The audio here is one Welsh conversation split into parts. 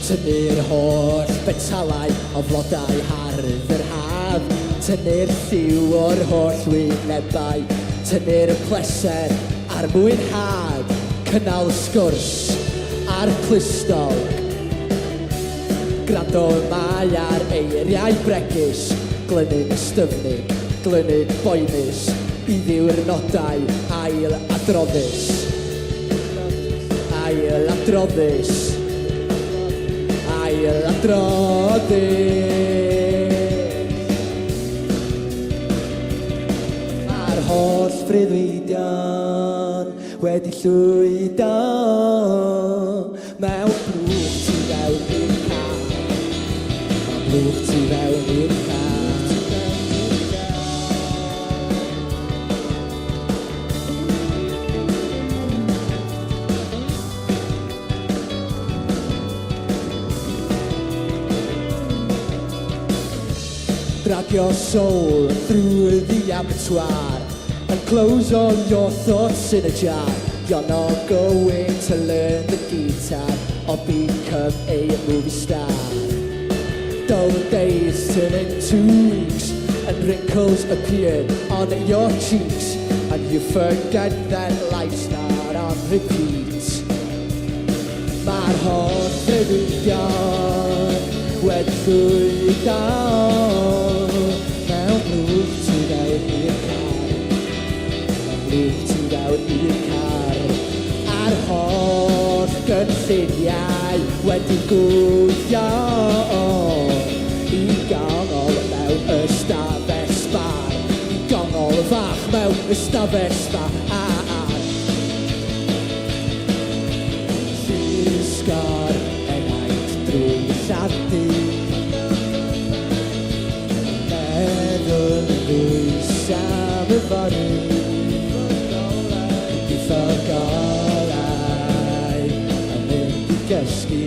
Tynnu'r holl betalau o flodau hardd yr haf. Tynnu'r lliw o'r holl wynebau. Tynnu'r pleser a'r mwynhad. Cynnal sgwrs a'r clustog. Gwrando mae ar eiriau bregus. Glynu'n styfnu, glynu'n boenus. I ddiwrnodau ail adroddus. Ail adroddus. Ail adroddus. Mae'r holl freuddwydion wedi llwydo mewn blwch tu fewn i'r car. Mewn blwch tu fewn i'r car. Drag your soul through the abattoir and close all your thoughts in a jar. You're not going to learn the guitar or become a movie star. Dull days turn into weeks and wrinkles appear on your cheeks, and you forget that life's not on repeat. Mae'r holl freuddwydion wedi llwyddo mewn blwch tu fewn i'r car. Mewn blwch tu fewn i'r car. A'r holl gynlluniau wedi gwthio I gongol mewn ystafell bar. I gongol fach mewn ystafell bar. Llusgo'r enaid drwy lladu. Meddwl yn ddwys am y fory. I fforgolau a mynd I gysgu.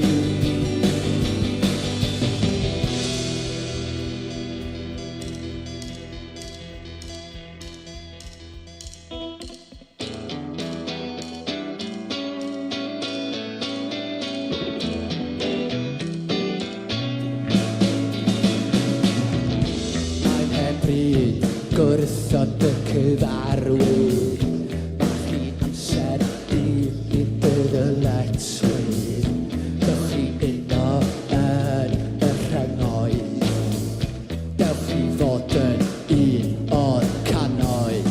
Gwrthod y cyfarwydd, mae chi amser I fynd y dyletswydd. Dewch chi uno yn y rhyngoedd. Dewch chi fod yn un o'r cannoedd.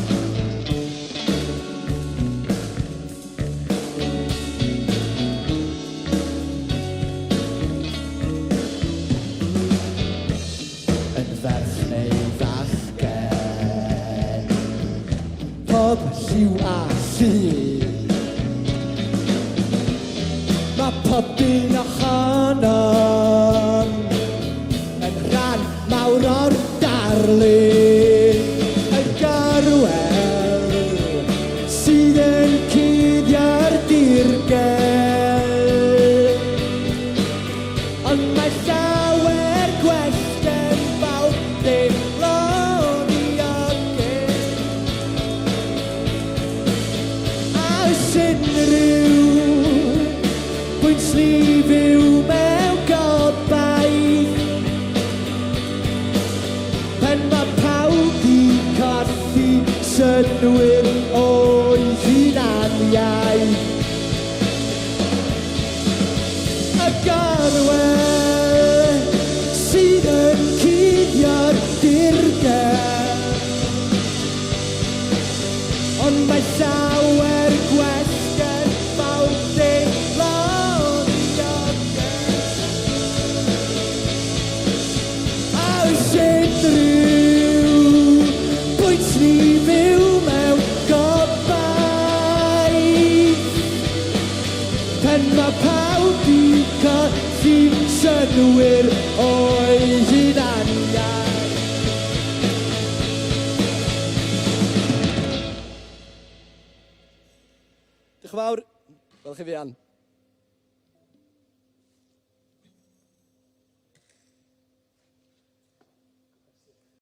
Yn ferch neu pob lliw a llun. Mae pob un ohonom yn rhan mawr o'r darlun. Y gorwel sydd yn cuddio'r dirgel. Ond mae llawer gwell gen fawr ddim lon I ogyn. Unrhyw pwynt slif yw mewn gobaith. Pen mae pawb I colli synwyr o'i hunaniaeth. Y gorwel sydd yn cuddio'r dirgel. Ond mae llawer gwell gen fawr ddim lon I ogyn. A oes unrhyw bwynt ni fyw mewn gobaith. Pen mae pawb I colli synwyr o'i hunaniaeth. Diolch yn fawr. Wel chi fi an.